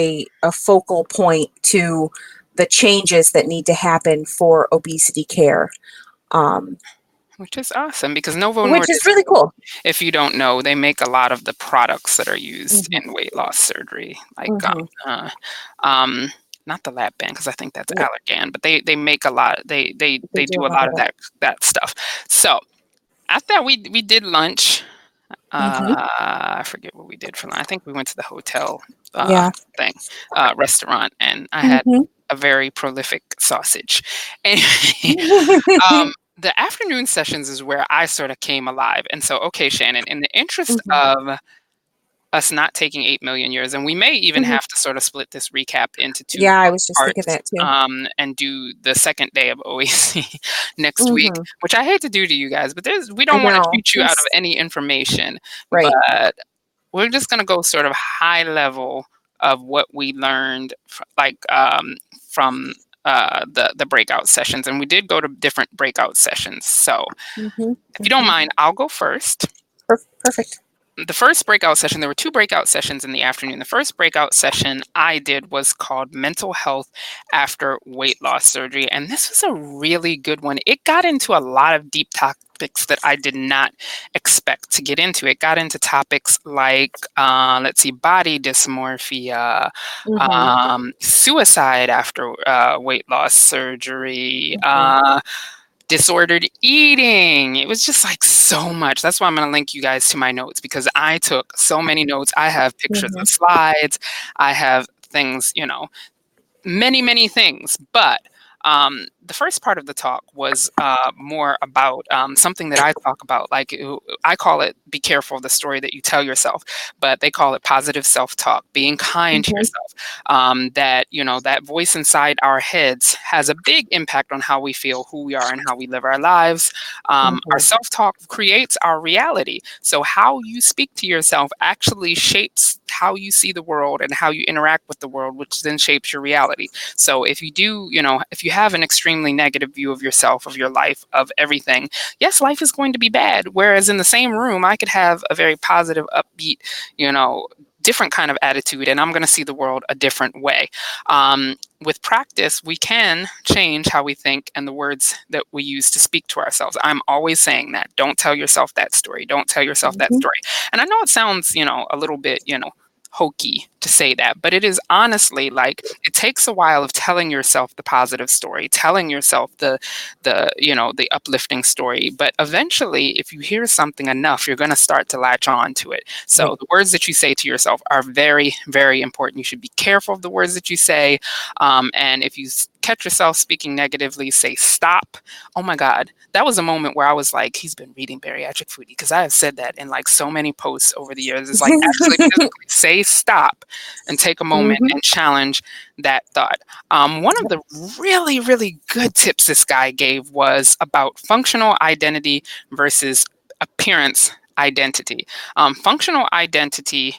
a focal point to the changes that need to happen for obesity care, um,
which is awesome because Novo
which is
Nordisk,
really cool.
if you don't know, they make a lot of the products that are used
Hmm.
in weight loss surgery, like
Hmm.
um, not the lap band because I think that's
Yeah,
Allergan, but they make a lot. They they
they
they
do
do
a
a
lot
lot
of
of
that.
that stuff. So after we did lunch.
Hmm.
I forget what we did for lunch. I think we went to the hotel
Yeah.
thing, restaurant, and I had
Hmm.
a very prolific sausage. Anyway, the afternoon sessions is where I sort of came alive. And so, okay, Shannon, in the interest
Hmm.
of us not taking 8 million years, and we may even
Hmm.
have to sort of split this recap into two
Yeah, I was just thinking
parts,
that too.
and do the second day of OAC next week,
Hmm.
which I hate to do to you guys, but we
I
don't want to
know.
cheat you out of
There's
any information,
right.
but we're just going to go sort of high level of what we learned, from the breakout sessions, and we did go to different breakout sessions. So,
Hmm.
if you don't
Hmm.
mind, I'll go first.
Perfect.
The first breakout session, there were two breakout sessions in the afternoon. The first breakout session I did was called Mental Health After Weight Loss Surgery. And this was a really good one. It got into a lot of deep topics that I did not expect to get into. It got into topics like, let's see, body dysmorphia,
Mhm.
suicide after weight loss surgery,
Mhm.
disordered eating. It was just like so much. That's why I'm going to link you guys to my notes because I took so many notes. I have pictures of
Mhm.
slides. I have things, many, many things. But the first part of the talk was more about something that I talk about. Like I call it, be careful of the story that you tell yourself, but they call it positive self-talk, being kind to
Mhm.
yourself. That, that voice inside our heads has a big impact on how we feel, who we are, and how we live our lives. Our
Mhm.
self-talk creates our reality. So how you speak to yourself actually shapes how you see the world and how you interact with the world, which then shapes your reality. So if you do, if you have an extremely negative view of yourself, of your life, of everything, yes, life is going to be bad. Whereas in the same room, I could have a very positive, upbeat, different kind of attitude, and I'm going to see the world a different way. With practice, we can change how we think and the words that we use to speak to ourselves. I'm always saying that. Don't tell yourself that story. Don't tell yourself that
Mhm.
story. And I know it sounds, a little bit, hokey to say that, but it is honestly like it takes a while of telling yourself the positive story, telling yourself the uplifting story, but eventually if you hear something enough, you're going to start to latch on to it. So
Right.
the words that you say to yourself are very, very important. You should be careful of the words that you say, and if you catch yourself speaking negatively, say stop. Oh my God, that was a moment where I was like, he's been reading bariatric foodie, because I have said that in like so many posts over the years. It's like actually physically say stop and take a moment
Mhm.
and challenge that thought. One of the really, really good tips this guy gave was about functional identity versus appearance identity. Functional identity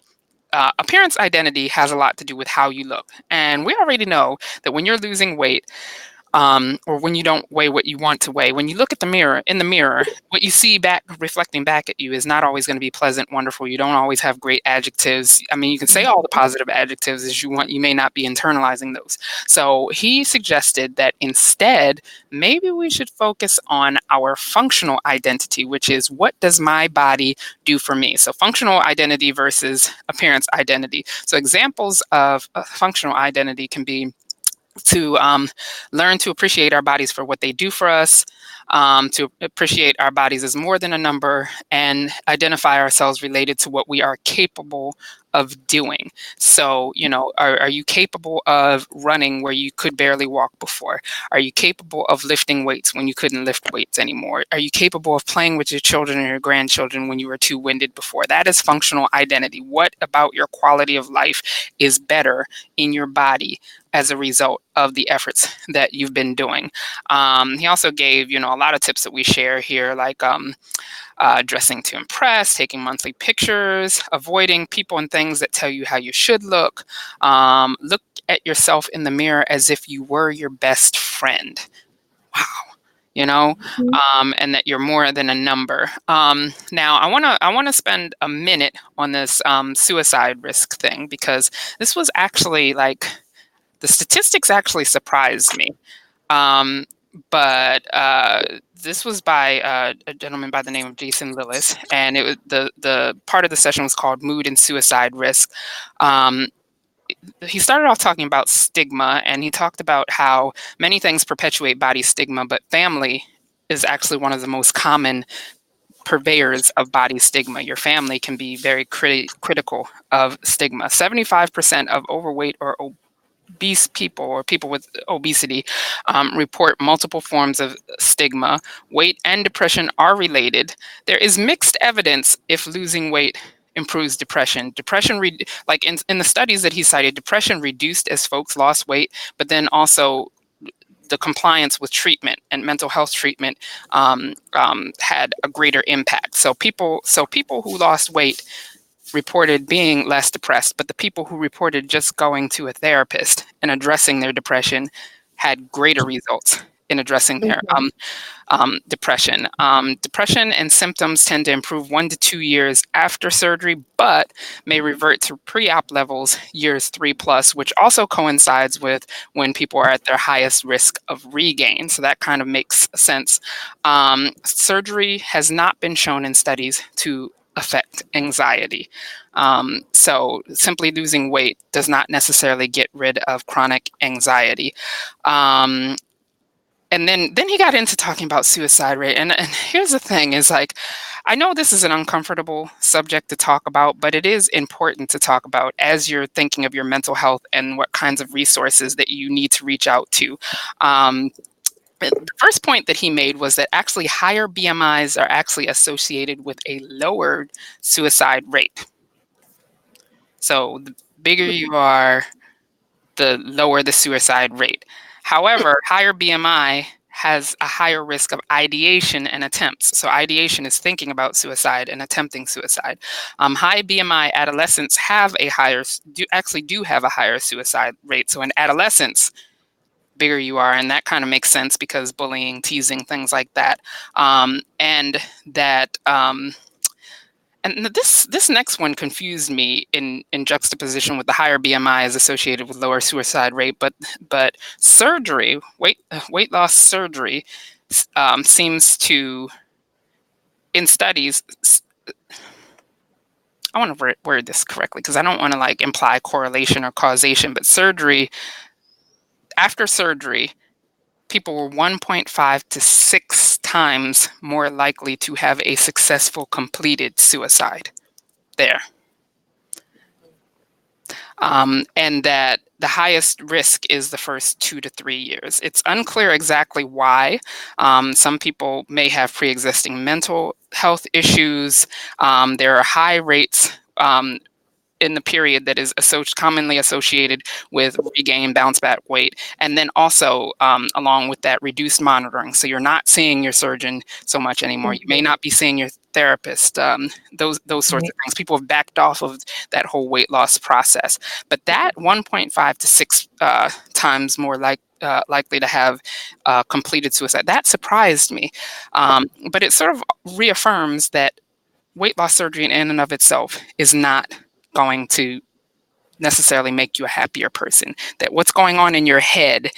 appearance identity has a lot to do with how you look. And we already know that when you're losing weight, or when you don't weigh what you want to weigh, when you look at the mirror, in the mirror, what you see back, reflecting back at you, is not always going to be pleasant, wonderful. You don't always have great adjectives. I mean, you can say all the positive adjectives as you want. You may not be internalizing those. So he suggested that instead, maybe we should focus on our functional identity, which is what does my body do for me? So functional identity versus appearance identity. So examples of functional identity can be to learn to appreciate our bodies for what they do for us, to appreciate our bodies as more than a number, and identify ourselves related to what we are capable of doing. So, are you capable of running where you could barely walk before? Are you capable of lifting weights when you couldn't lift weights anymore? Are you capable of playing with your children or your grandchildren when you were too winded before? That is functional identity. What about your quality of life is better in your body as a result of the efforts that you've been doing? He also gave, a lot of tips that we share here, like dressing to impress, taking monthly pictures, avoiding people and things that tell you how you should look. Look at yourself in the mirror as if you were your best friend. Wow.
Mhm.
And that you're more than a number. Now, I wanna spend a minute on this suicide risk thing, because this was actually like the statistics actually surprised me. Um, but this was by a gentleman by the name of Jason Lillis, and it was the part of the session was called "Mood and Suicide Risk." Um, he started off talking about stigma, and he talked about how many things perpetuate body stigma, but family is actually one of the most common purveyors of body stigma. Your family can be very critical of stigma. 75% of overweight or obese people, or people with obesity, report multiple forms of stigma. Weight and depression are related. There is mixed evidence if losing weight improves depression. Like in the studies that he cited, depression reduced as folks lost weight, but then also the compliance with treatment and mental health treatment had a greater impact. So people who lost weight reported being less depressed, but the people who reported just going to a therapist and addressing their depression had greater results in addressing their
Mhm.
depression. Depression and symptoms tend to improve 1 to 2 years after surgery, but may revert to pre-op levels years 3+, which also coincides with when people are at their highest risk of regain. So that kind of makes sense. Surgery has not been shown in studies to affect anxiety. So simply losing weight does not necessarily get rid of chronic anxiety. Um, and then he got into talking about suicide rate. And here's the thing is like, I know this is an uncomfortable subject to talk about, but it is important to talk about as you're thinking of your mental health and what kinds of resources that you need to reach out to. Um, the first point that he made was that actually higher BMIs are actually associated with a lowered suicide rate. So the bigger you are, the lower the suicide rate. However, higher BMI has a higher risk of ideation and attempts. So ideation is thinking about suicide and attempting suicide. High BMI adolescents have a higher, do have a higher suicide rate. So in adolescence, bigger you are, and that kind of makes sense because bullying, teasing, things like that, and that. And this next one confused me in juxtaposition with the higher BMI is associated with lower suicide rate, but surgery, weight loss surgery, seems to, in studies, I want to word this correctly because I don't want to like imply correlation or causation, but after surgery, people were 1.5 to 6 times more likely to have a successful completed suicide there. And that the highest risk is the first 2 to 3 years. It's unclear exactly why. Some people may have pre-existing mental health issues. There are high rates in the period that is commonly associated with regain, bounce back weight, and then also along with that reduced monitoring. So you're not seeing your surgeon so much anymore. You may
Mhm.
not be seeing your therapist. Those sorts of
Right.
things. People have backed off of that whole weight loss process. But that 1.5 to 6 times more likely to have completed suicide. That surprised me, but it sort of reaffirms that weight loss surgery in and of itself is not going to necessarily make you a happier person. That what's going on in your head,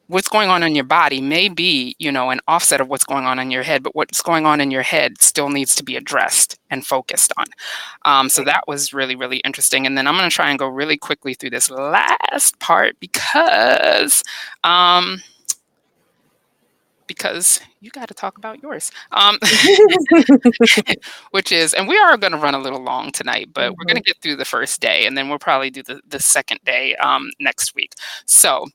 what's going on in your body may be, an offset of what's going on in your head, but what's going on in your head still needs to be addressed and focused on. So
Right.
that was really, really interesting. And then I'm going to try and go really quickly through this last part because you got to talk about yours. Which is, and we are going to run a little long tonight, but we're going to
Mhm.
get through the first day and then we'll probably do the second day next week. So,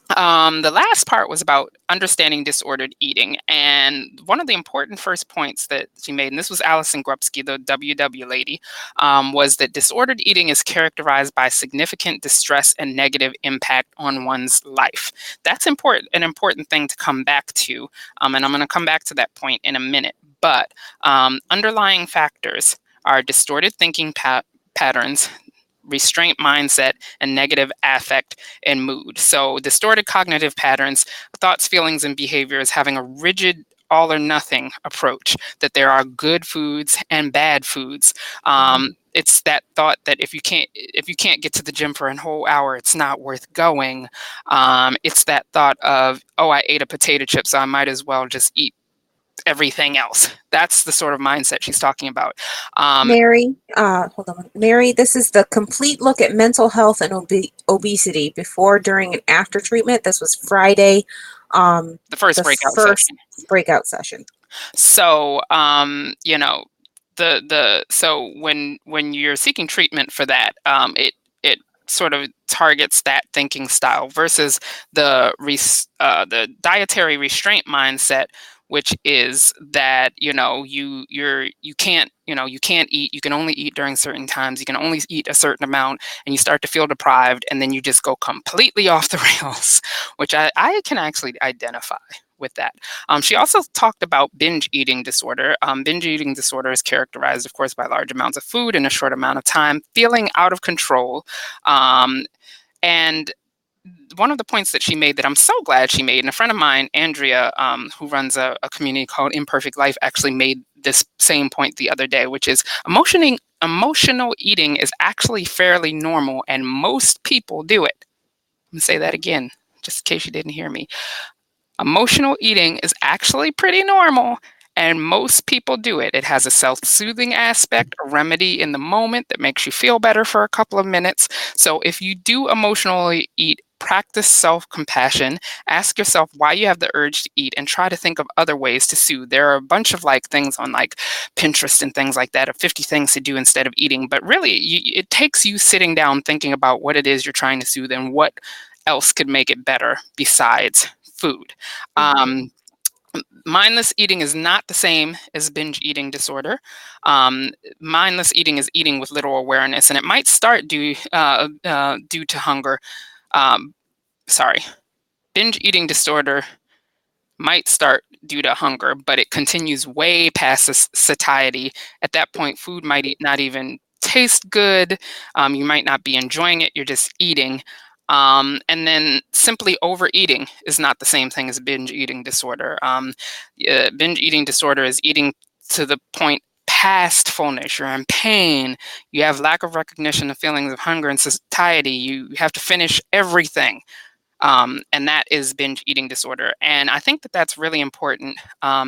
the last part was about understanding disordered eating. And one of the important first points that she made, and this was Alison Grubsky, the WW lady, was that disordered eating is characterized by significant distress and negative impact on one's life. That's an important thing to come back to. And I'm going to come back to that point in a minute. But underlying factors are distorted thinking patterns, restraint mindset, and negative affect and mood. So distorted cognitive patterns, thoughts, feelings, and behaviors having a rigid all or nothing approach, that there are good foods and bad foods.
Mhm.
It's that thought that if you can't get to the gym for a whole hour, it's not worth going. It's that thought of, oh, I ate a potato chip, so I might as well just eat everything else. That's the sort of mindset she's talking about. Um,
Mary, hold on. Mary, this is the complete look at mental health and obesity before, during, and after treatment. This was Friday,
the first
the
breakout
first
session.
breakout session.
So, so when you're seeking treatment for that, it sort of targets that thinking style versus the dietary restraint mindset, which is that you can't eat, you can only eat during certain times, you can only eat a certain amount, and you start to feel deprived, and then you just go completely off the rails, which I can actually identify with that. She also talked about binge eating disorder. Binge eating disorder is characterized, of course, by large amounts of food in a short amount of time, feeling out of control, and one of the points that she made that I'm so glad she made, and a friend of mine, Andrea, who runs a community called Imperfect Life, actually made this same point the other day, which is emotional eating is actually fairly normal, and most people do it. I'm gonna say that again, just in case you didn't hear me. Emotional eating is actually pretty normal, and most people do it. It has a self-soothing aspect, a remedy in the moment that makes you feel better for a couple of minutes. So if you do emotionally eat, practice self-compassion, ask yourself why you have the urge to eat, and try to think of other ways to soothe. There are a bunch of like things on like Pinterest and things like that of 50 things to do instead of eating, but really it takes you sitting down thinking about what it is you're trying to soothe and what else could make it better besides food. Um, Mindless eating is not the same as binge eating disorder. Mindless eating is eating with little awareness, and it might start due to hunger. Um, sorry, binge eating disorder might start due to hunger, but it continues way past satiety. At that point, food might not even taste good. You might not be enjoying it. You're just eating. And then simply overeating is not the same thing as binge eating disorder. Binge eating disorder is eating to the point past fullness. You're in pain. You have lack of recognition of feelings of hunger and satiety. You have to finish everything. And that is binge eating disorder. And I think that that's really important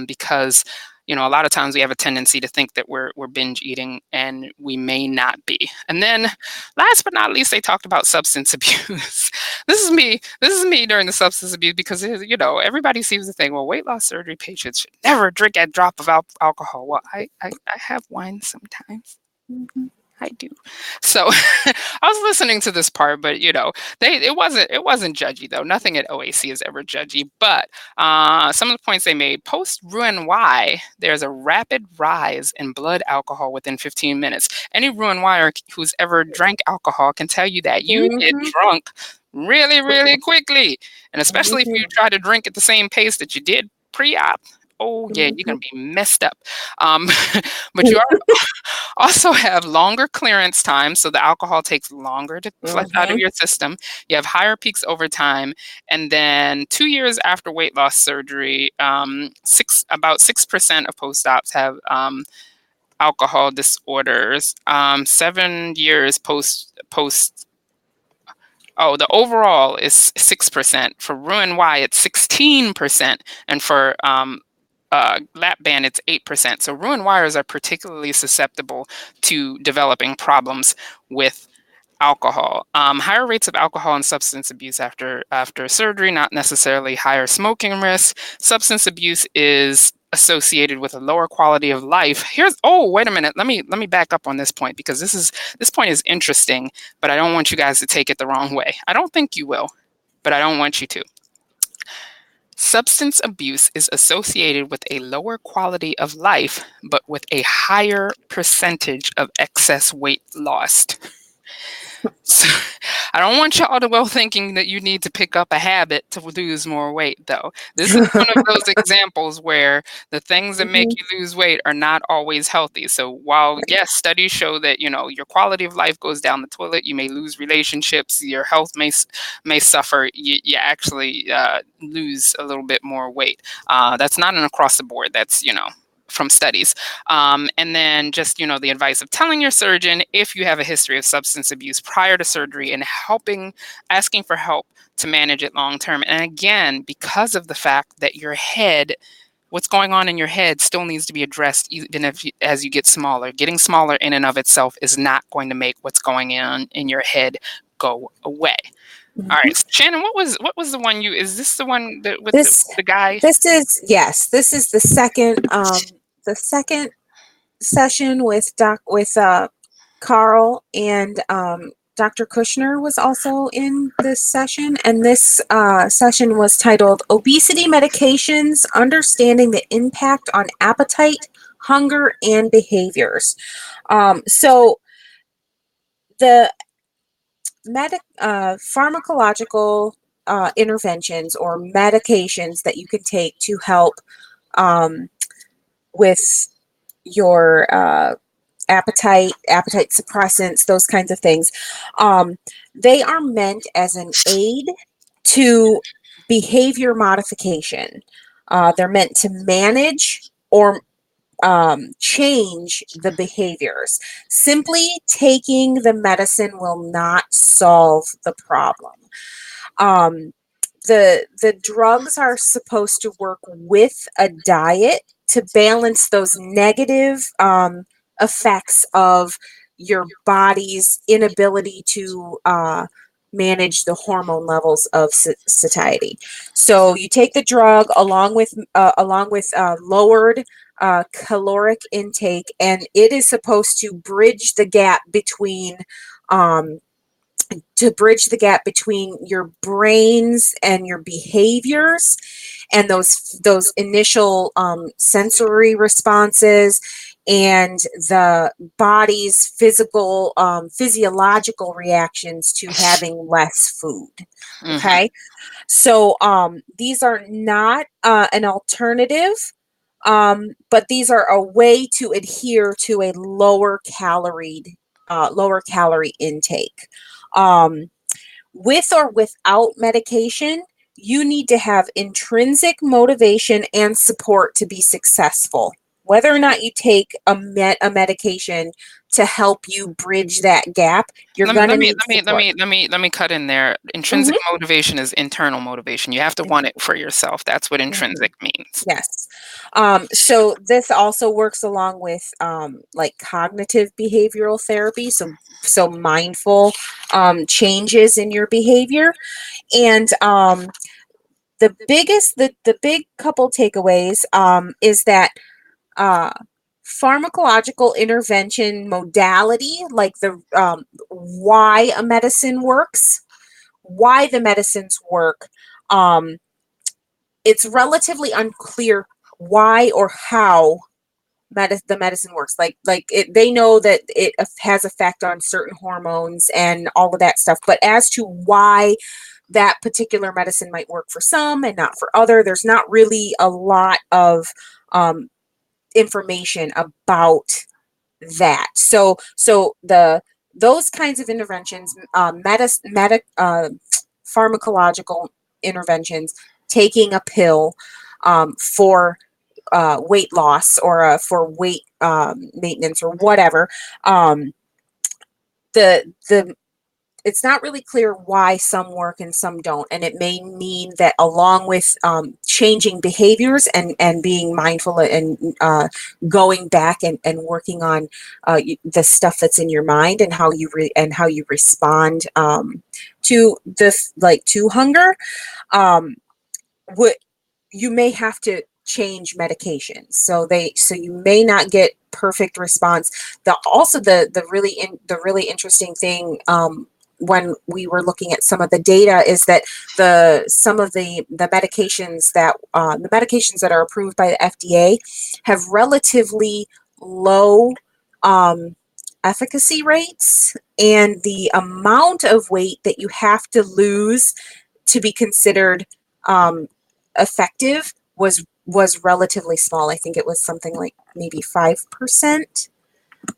because, you know, a lot of times we have a tendency to think that we're binge eating, and we may not be. And then, last but not least, they talked about substance abuse. This is me. This is me during the substance abuse because, you know, everybody seems to think, well, weight loss surgery patients should never drink a drop of alcohol. Well, I have wine sometimes. I do. So I was listening to this part, but you know, it wasn't judgy though. Nothing at OAC is ever judgy. But some of the points they made post Roux-en-Y, there's a rapid rise in blood alcohol within 15 minutes. Any Roux-en-Y who's ever drank alcohol can tell you that you get drunk really, really quickly, and especially if you try to drink at the same pace that you did pre-op. Oh yeah, you're gonna be messed up. But you are also have longer clearance time, so the alcohol takes longer to flush out of your system. You have higher peaks over time, and then 2 years after weight loss surgery, about 6% of post-ops have alcohol disorders. 7 years post. Oh, the overall is 6%. For Roux-en-Y, it's 16%, and for lap band, it's 8%. So Roux-en-Yers are particularly susceptible to developing problems with alcohol. Higher rates of alcohol and substance abuse after surgery, not necessarily higher smoking risk. Substance abuse is associated with a lower quality of life. Wait a minute. Let me back up on this point because this point is interesting, but I don't want you guys to take it the wrong way. I don't think you will, but I don't want you to. Substance abuse is associated with a lower quality of life, but with a higher percentage of excess weight lost. So, I don't want y'all to go thinking that you need to pick up a habit to lose more weight, though. This is one of those examples where the things that make you lose weight are not always healthy. So while, yes, studies show that, you know, your quality of life goes down the toilet, you may lose relationships, your health may suffer, you actually lose a little bit more weight. That's not an across the board. That's, you know, from studies. And then just, you know, the advice of telling your surgeon if you have a history of substance abuse prior to surgery and asking for help to manage it long term. And again, because of the fact that your head, what's going on in your head still needs to be addressed even as you get smaller. Getting smaller in and of itself is not going to make what's going on in your head go away. All right, so Shannon, what was the one is this the one that with the guy?
This is the second session with Carl, and Dr. Kushner was also in this session, and this session was titled Obesity Medications, Understanding the Impact on Appetite, Hunger, and Behaviors. So the pharmacological interventions or medications that you can take to help with your appetite suppressants, those kinds of things. Um, they are meant as an aid to behavior modification. They're meant to manage or change the behaviors. Simply taking the medicine will not solve the problem. Um, the drugs are supposed to work with a diet to balance those negative effects of your body's inability to manage the hormone levels of satiety. So you take the drug along with lowered caloric intake, and it is supposed um, to bridge the gap between your brains and your behaviors and those initial sensory responses and the body's physiological reactions to having less food.
Mm-hmm.
Okay, so these are not an alternative, but these are a way to adhere to a lower calorie intake. Um, with or without medication, you need to have intrinsic motivation and support to be successful. Whether or not you take a medication to help you bridge that gap, you're
Let me
going to
let me
need
let me let
support.
me let me let me cut in there. Intrinsic
Hmm.
motivation is internal motivation. You have to want it for yourself. That's what
Hmm.
intrinsic means.
Yes. So this also works along with like cognitive behavioral therapy. So mindful changes in your behavior. And the big couple takeaways is that uh, pharmacological intervention modality, like the why a medicine works, why the medicines work. Um, it's relatively unclear why or how the medicine works. They know that it has effect on certain hormones and all of that stuff, but as to why that particular medicine might work for some and not for other, there's not really a lot of um, information about that. So the those kinds of interventions, pharmacological interventions, taking a pill for weight loss or for weight maintenance or whatever. Um, the it's not really clear why some work and some don't, and it may mean that along with changing behaviors and being mindful and going back and working on the stuff that's in your mind and and how you respond to this, like to hunger, um, what you may have to change medications, so you may not get perfect response. The really interesting thing, when we were looking at some of the data, is that the medications that are approved by the FDA have relatively low um, efficacy rates, and the amount of weight that you have to lose to be considered um, effective was relatively small. I think it was something like maybe 5%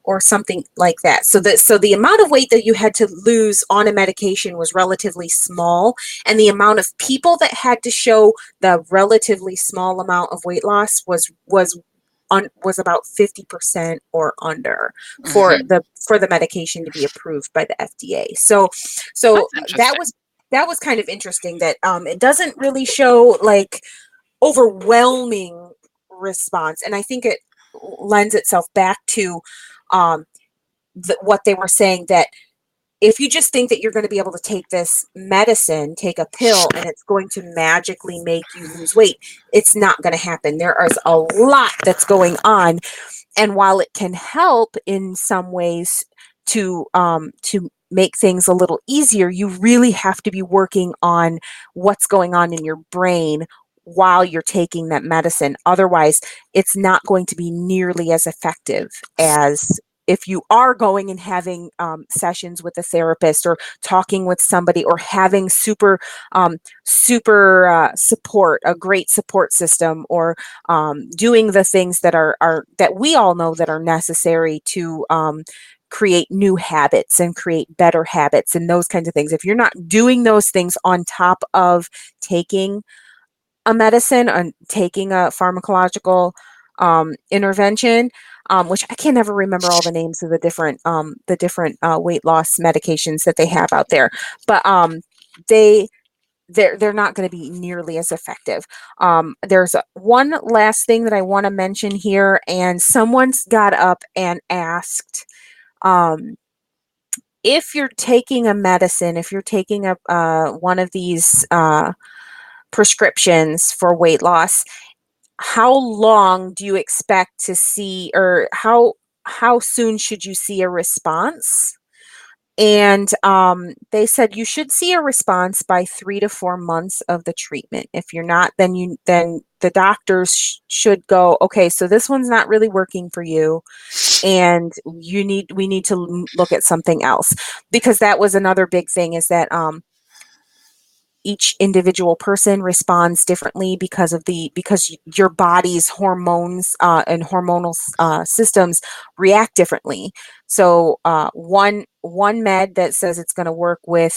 or something like that. So the amount of weight that you had to lose on a medication was relatively small, and the amount of people that had to show the relatively small amount of weight loss was about 50% or under
Hmm.
for the medication to be approved by the FDA. So
That's interesting.
that was kind of interesting that it doesn't really show like overwhelming response, and I think it lends itself back to um, what they were saying, that if you just think that you're going to be able to take this medicine, take a pill, and it's going to magically make you lose weight, it's not going to happen. There is a lot that's going on, and while it can help in some ways to make things a little easier, you really have to be working on what's going on in your brain while you're taking that medicine. Otherwise, it's not going to be nearly as effective as if you are going and having sessions with a therapist or talking with somebody or having super support, a great support system, or doing the things that are that we all know that are necessary to create new habits and create better habits and those kinds of things. If you're not doing those things on top of taking a medicine and taking a pharmacological intervention, which I can never remember all the names of the different weight loss medications that they have out there, but they they're not going to be nearly as effective. There's one last thing that I want to mention here, and someone's got up and asked, um, if you're taking a medicine, if you're taking a one of these prescriptions for weight loss, how long do you expect to see, or how soon should you see a response? And they said you should see a response by 3 to 4 months of the treatment. If you're not, then the doctors should go, okay, so this one's not really working for you, and we need to look at something else, because that was another big thing, is that each individual person responds differently because your body's hormones and hormonal systems react differently. So one med that says it's going to work with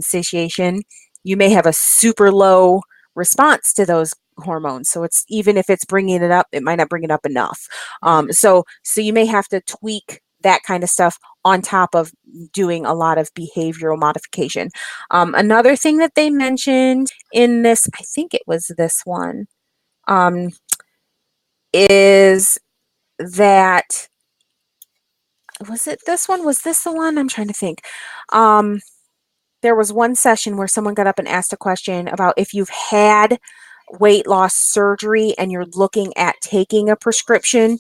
satiation, you may have a super low response to those hormones. So it's, even if it's bringing it up, it might not bring it up enough. So you may have to tweak that kind of stuff on top of doing a lot of behavioral modification. Another thing that they mentioned in this, I think it was this one, is that, was it this one? Was this the one? I'm trying to think. There was one session where someone got up and asked a question about if you've had weight loss surgery and you're looking at taking a prescription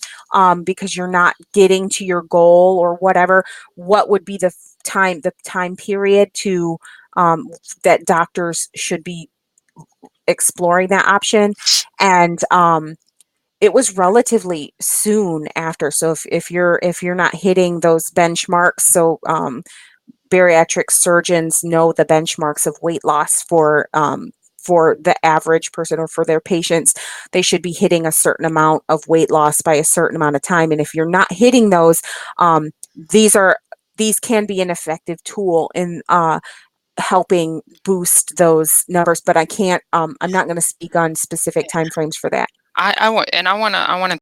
because you're not getting to your goal or whatever, what would be the time period to that doctors should be exploring that option? And it was relatively soon after. So if you're not hitting those benchmarks, so bariatric surgeons know the benchmarks of weight loss for the average person or for their patients. They should be hitting a certain amount of weight loss by a certain amount of time. And if you're not hitting those, these can be an effective tool in helping boost those numbers. But I can't. I'm not going to speak on specific timeframes for that.
I want to